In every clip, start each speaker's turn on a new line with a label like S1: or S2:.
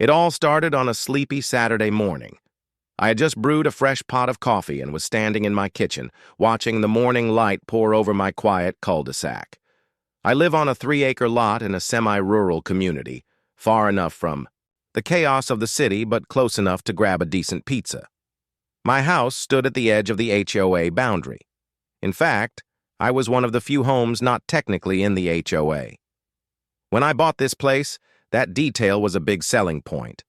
S1: It all started on a sleepy Saturday morning. I had just brewed a fresh pot of coffee and was standing in my kitchen, watching the morning light pour over my quiet cul-de-sac. I live on a 3-acre lot in a semi-rural community, far enough from the chaos of the city but close enough to grab a decent pizza. My house stood at the edge of the HOA boundary. In fact, I was one of the few homes not technically in the HOA. When I bought this place, that detail was a big selling point.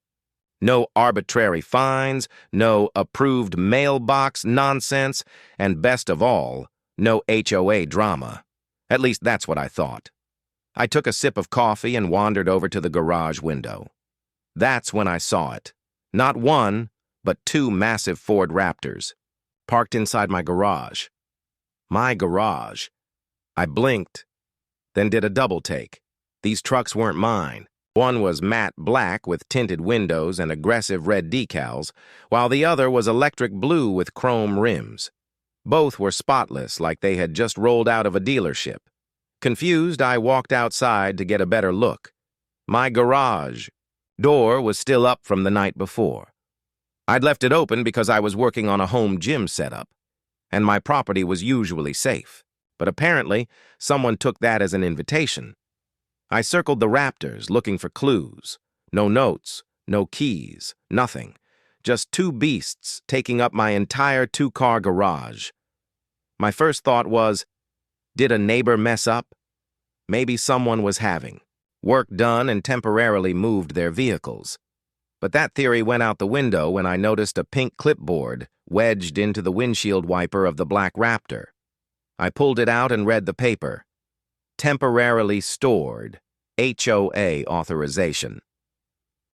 S1: No arbitrary fines, no approved mailbox nonsense, and best of all, no HOA drama. At least that's what I thought. I took a sip of coffee and wandered over to the garage window. That's when I saw it. Not one, but 2 massive Ford Raptors, parked inside my garage. My garage. I blinked, then did a double take. These trucks weren't mine. One was matte black with tinted windows and aggressive red decals, while the other was electric blue with chrome rims. Both were spotless, like they had just rolled out of a dealership. Confused, I walked outside to get a better look. My garage door was still up from the night before. I'd left it open because I was working on a home gym setup, and my property was usually safe. But apparently, someone took that as an invitation. I circled the Raptors, looking for clues. No notes, no keys, nothing. Just 2 beasts taking up my entire 2-car garage. My first thought was, did a neighbor mess up? Maybe someone was having work done and temporarily moved their vehicles. But that theory went out the window when I noticed a pink clipboard wedged into the windshield wiper of the black Raptor. I pulled it out and read the paper. Temporarily stored. HOA authorization.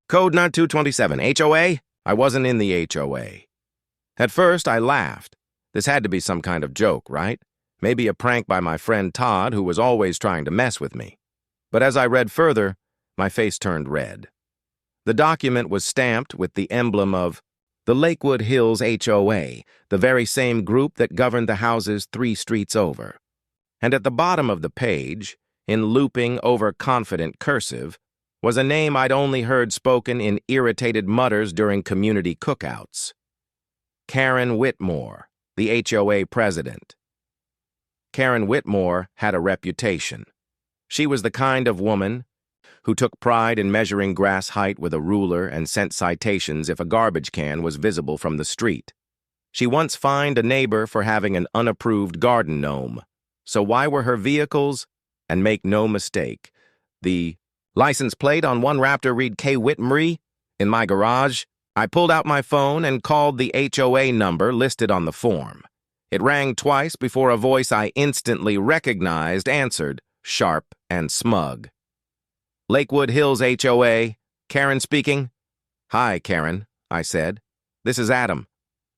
S1: Code not 227. HOA? I wasn't in the HOA. At first, I laughed. This had to be some kind of joke, right? Maybe a prank by my friend Todd, who was always trying to mess with me. But as I read further, my face turned red. The document was stamped with the emblem of the Lakewood Hills HOA, the very same group that governed the houses 3 streets over. And at the bottom of the page, in looping, overconfident cursive, was a name I'd only heard spoken in irritated mutters during community cookouts. Karen Whitmore, the HOA president. Karen Whitmore had a reputation. She was the kind of woman who took pride in measuring grass height with a ruler and sent citations if a garbage can was visible from the street. She once fined a neighbor for having an unapproved garden gnome. So why were her vehicles? And make no mistake, the license plate on one Raptor read K. Whitmore in my garage. I pulled out my phone and called the HOA number listed on the form. It rang twice before a voice I instantly recognized answered, sharp and smug. Lakewood Hills HOA, Karen speaking. Hi, Karen, I said. This is Adam.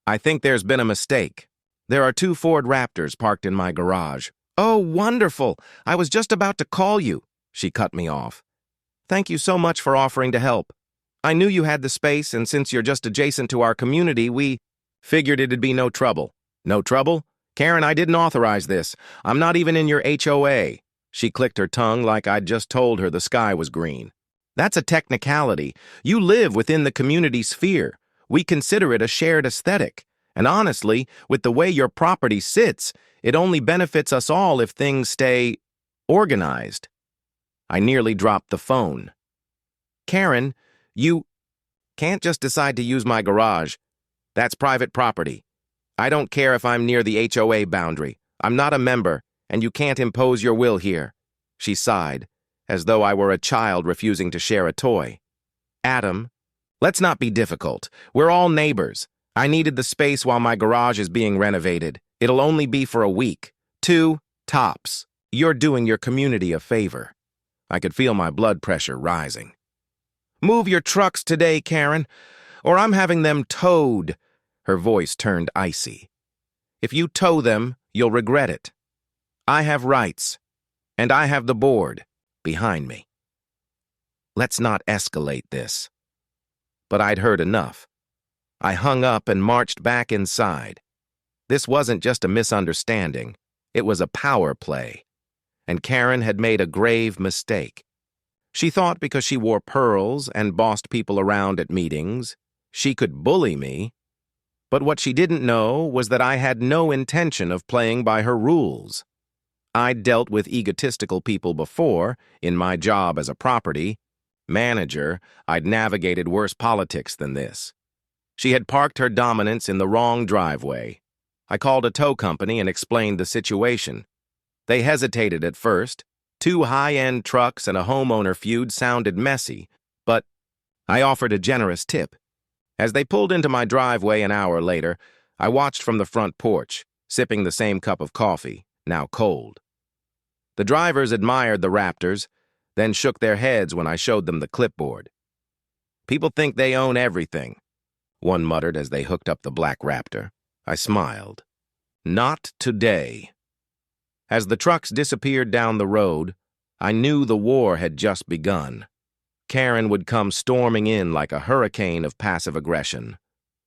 S1: I think there's been a mistake. There are 2 Ford Raptors parked in my garage. Oh, wonderful! I was just about to call you. She cut me off. Thank you so much for offering to help. I knew you had the space, and since you're just adjacent to our community, we figured it'd be no trouble. No trouble? Karen, I didn't authorize this. I'm not even in your HOA. She clicked her tongue like I'd just told her the sky was green. That's a technicality. You live within the community sphere. We consider it a shared aesthetic. And honestly, with the way your property sits, it only benefits us all if things stay organized. I nearly dropped the phone. Karen, you can't just decide to use my garage. That's private property. I don't care if I'm near the HOA boundary. I'm not a member, and you can't impose your will here. She sighed, as though I were a child refusing to share a toy. Adam, let's not be difficult. We're all neighbors. I needed the space while my garage is being renovated. It'll only be for a week. 2, tops. You're doing your community a favor. I could feel my blood pressure rising. Move your trucks today, Karen, or I'm having them towed. Her voice turned icy. If you tow them, you'll regret it. I have rights, and I have the board behind me. Let's not escalate this. But I'd heard enough. I hung up and marched back inside. This wasn't just a misunderstanding. It was a power play. And Karen had made a grave mistake. She thought because she wore pearls and bossed people around at meetings, she could bully me. But what she didn't know was that I had no intention of playing by her rules. I'd dealt with egotistical people before, in my job as a property manager. I'd navigated worse politics than this. She had parked her dominance in the wrong driveway. I called a tow company and explained the situation. They hesitated at first. Two high-end trucks and a homeowner feud sounded messy, but I offered a generous tip. As they pulled into my driveway an hour later, I watched from the front porch, sipping the same cup of coffee, now cold. The drivers admired the Raptors, then shook their heads when I showed them the clipboard. "People think they own everything," one muttered as they hooked up the black Raptor. I smiled. Not today. As the trucks disappeared down the road, I knew the war had just begun. Karen would come storming in like a hurricane of passive aggression.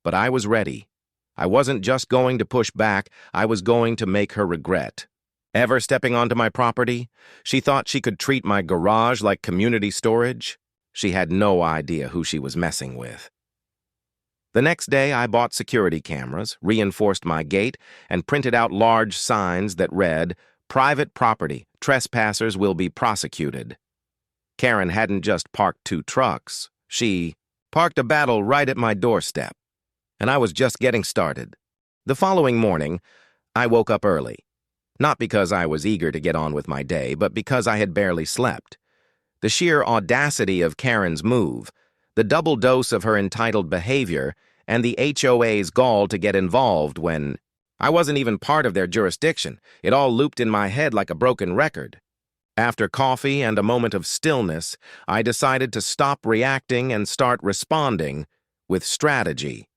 S1: But I was ready. I wasn't just going to push back, I was going to make her regret. Ever stepping onto my property? She thought she could treat my garage like community storage. She had no idea who she was messing with. The next day, I bought security cameras, reinforced my gate, and printed out large signs that read, "Private property. Trespassers will be prosecuted." Karen hadn't just parked two trucks. She parked a battle right at my doorstep. And I was just getting started. The following morning, I woke up early. Not because I was eager to get on with my day, but because I had barely slept. The sheer audacity of Karen's move, the double dose of her entitled behavior, and the HOA's gall to get involved when I wasn't even part of their jurisdiction. It all looped in my head like a broken record. After coffee and a moment of stillness, I decided to stop reacting and start responding with strategy.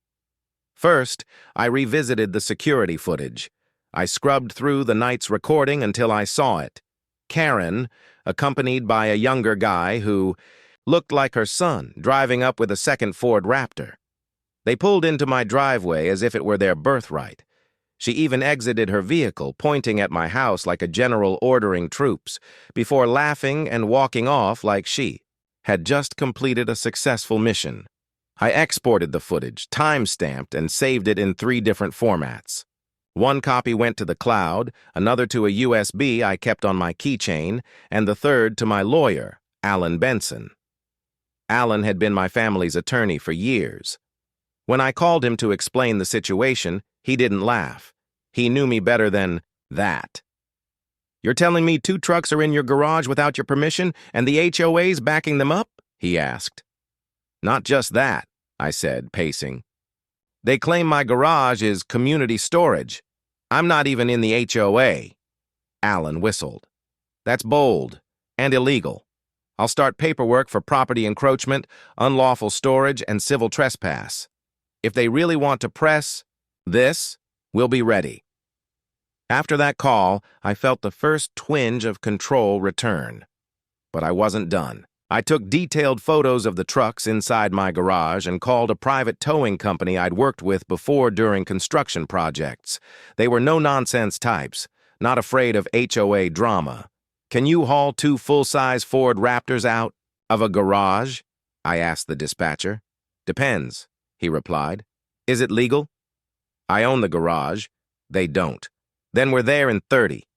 S1: First, I revisited the security footage. I scrubbed through the night's recording until I saw it. Karen, accompanied by a younger guy who looked like her son, driving up with a second Ford Raptor. They pulled into my driveway as if it were their birthright. She even exited her vehicle, pointing at my house like a general ordering troops, before laughing and walking off like she had just completed a successful mission. I exported the footage, time-stamped, and saved it in 3 different formats. One copy went to the cloud, another to a USB I kept on my keychain, and the third to my lawyer, Alan Benson. Alan had been my family's attorney for years. When I called him to explain the situation, he didn't laugh. He knew me better than that. "You're telling me 2 trucks are in your garage without your permission, and the HOA's backing them up?" he asked. "Not just that," I said, pacing. "They claim my garage is community storage. I'm not even in the HOA." Alan whistled. "That's bold and illegal. I'll start paperwork for property encroachment, unlawful storage, and civil trespass. If they really want to press this, we'll be ready." After that call, I felt the first twinge of control return. But I wasn't done. I took detailed photos of the trucks inside my garage and called a private towing company I'd worked with before during construction projects. They were no-nonsense types, not afraid of HOA drama. "Can you haul 2 full-size Ford Raptors out of a garage?" I asked the dispatcher. "Depends," he replied. "Is it legal?" "I own the garage." "They don't." "Then we're there in 30.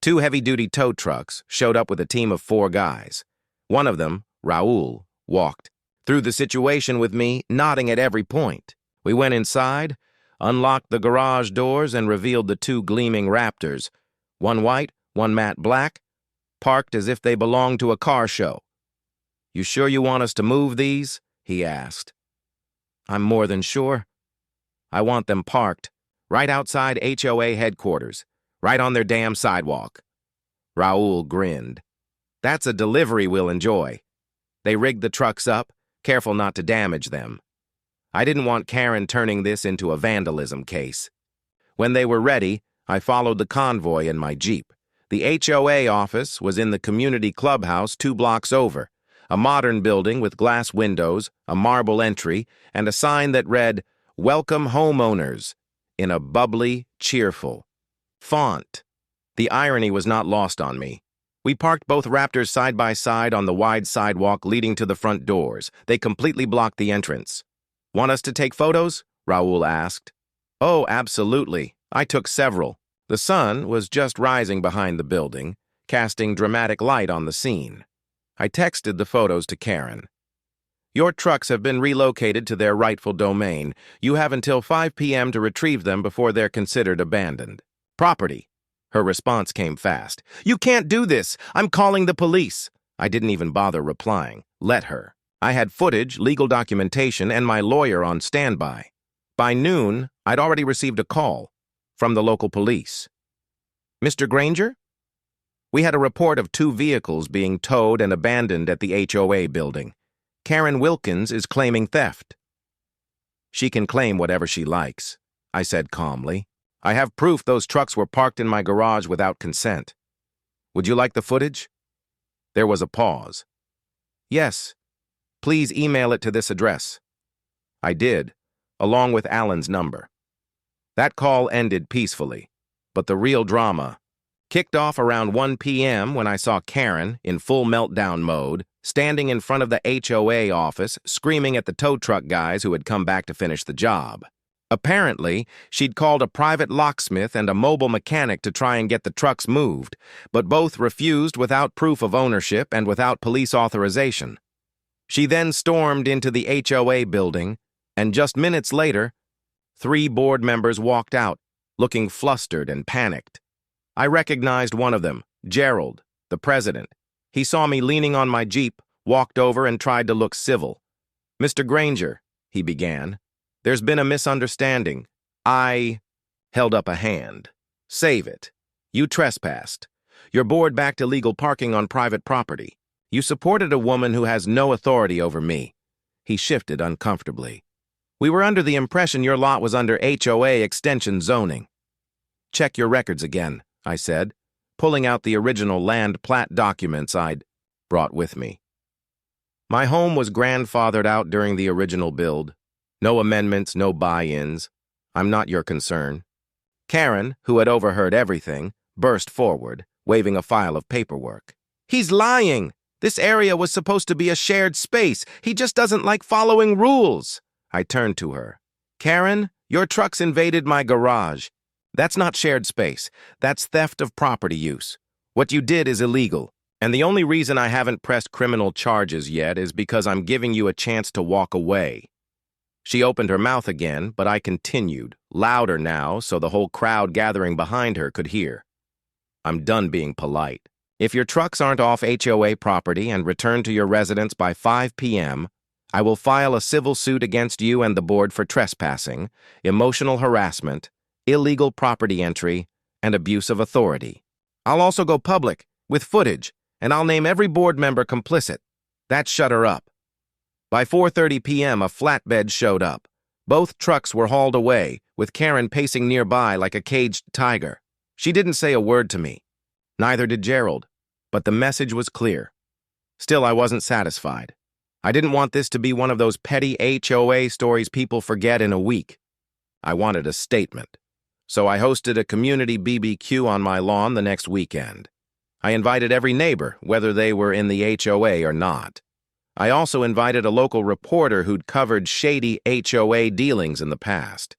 S1: 2 heavy-duty tow trucks showed up with a team of 4 guys. One of them, Raul, walked through the situation with me, nodding at every point. We went inside, unlocked the garage doors, and revealed the 2 gleaming Raptors, one white, one matte black, parked as if they belonged to a car show. "You sure you want us to move these?" he asked. "I'm more than sure. I want them parked right outside HOA headquarters, right on their damn sidewalk." Raul grinned. "That's a delivery we'll enjoy." They rigged the trucks up, careful not to damage them. I didn't want Karen turning this into a vandalism case. When they were ready, I followed the convoy in my Jeep. The HOA office was in the community clubhouse 2 blocks over, a modern building with glass windows, a marble entry, and a sign that read, "Welcome Homeowners," in a bubbly, cheerful font. The irony was not lost on me. We parked both Raptors side by side on the wide sidewalk leading to the front doors. They completely blocked the entrance. "Want us to take photos?" Raul asked. "Oh, absolutely. I took several." The sun was just rising behind the building, casting dramatic light on the scene. I texted the photos to Karen. "Your trucks have been relocated to their rightful domain. You have until 5 p.m. to retrieve them before they're considered abandoned property." Her response came fast. "You can't do this. I'm calling the police." I didn't even bother replying. Let her. I had footage, legal documentation, and my lawyer on standby. By noon, I'd already received a call from the local police. "Mr. Granger?" "We had a report of 2 vehicles being towed and abandoned at the HOA building. Karen Wilkins is claiming theft." "She can claim whatever she likes," I said calmly. "I have proof those trucks were parked in my garage without consent. Would you like the footage?" There was a pause. "Yes. Please email it to this address." I did, along with Alan's number. That call ended peacefully, but the real drama kicked off around 1 p.m. when I saw Karen, in full meltdown mode, standing in front of the HOA office, screaming at the tow truck guys who had come back to finish the job. Apparently, she'd called a private locksmith and a mobile mechanic to try and get the trucks moved, but both refused without proof of ownership and without police authorization. She then stormed into the HOA building, and just minutes later, 3 board members walked out, looking flustered and panicked. I recognized one of them, Gerald, the president. He saw me leaning on my Jeep, walked over and tried to look civil. "Mr. Granger," he began, "there's been a misunderstanding. I..." held up a hand. "Save it. You trespassed. Your board backed illegal parking on private property. You supported a woman who has no authority over me." He shifted uncomfortably. "We were under the impression your lot was under HOA extension zoning." "Check your records again," I said, pulling out the original land plat documents I'd brought with me. My home was grandfathered out during the original build. No amendments, no buy-ins. I'm not your concern. Karen, who had overheard everything, burst forward, waving a file of paperwork. "He's lying! This area was supposed to be a shared space. He just doesn't like following rules." I turned to her. "Karen, your trucks invaded my garage. That's not shared space. That's theft of property use. What you did is illegal. And the only reason I haven't pressed criminal charges yet is because I'm giving you a chance to walk away." She opened her mouth again, but I continued, louder now so the whole crowd gathering behind her could hear. "I'm done being polite. If your trucks aren't off HOA property and return to your residence by 5 p.m., I will file a civil suit against you and the board for trespassing, emotional harassment, illegal property entry, and abuse of authority. I'll also go public, with footage, and I'll name every board member complicit. That shut her up." By 4:30 p.m., a flatbed showed up. Both trucks were hauled away, with Karen pacing nearby like a caged tiger. She didn't say a word to me. Neither did Gerald, but the message was clear. Still, I wasn't satisfied. I didn't want this to be one of those petty HOA stories people forget in a week. I wanted a statement. So I hosted a community BBQ on my lawn the next weekend. I invited every neighbor, whether they were in the HOA or not. I also invited a local reporter who'd covered shady HOA dealings in the past.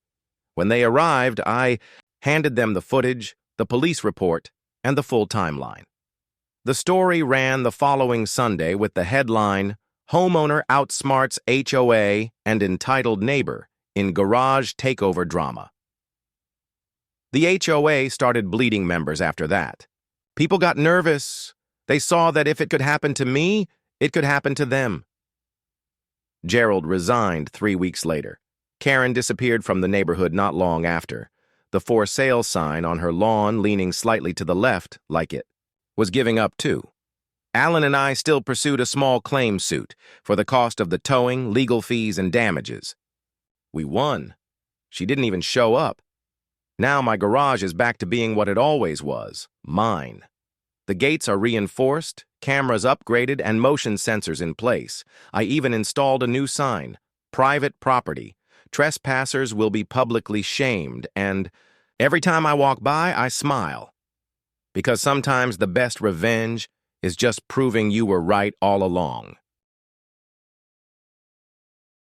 S1: When they arrived, I handed them the footage, the police report, and the full timeline. The story ran the following Sunday with the headline, "Homeowner Outsmarts HOA and Entitled Neighbor in Garage Takeover Drama." The HOA started bleeding members after that. People got nervous. They saw that if it could happen to me, it could happen to them. Gerald resigned 3 weeks later. Karen disappeared from the neighborhood not long after. The for sale sign on her lawn, leaning slightly to the left, like it, was giving up too. Alan and I still pursued a small claim suit for the cost of the towing, legal fees, and damages. We won. She didn't even show up. Now my garage is back to being what it always was, mine. The gates are reinforced, cameras upgraded, and motion sensors in place. I even installed a new sign, "Private Property. Trespassers will be publicly shamed," and every time I walk by, I smile. because sometimes the best revenge is just proving you were right all along.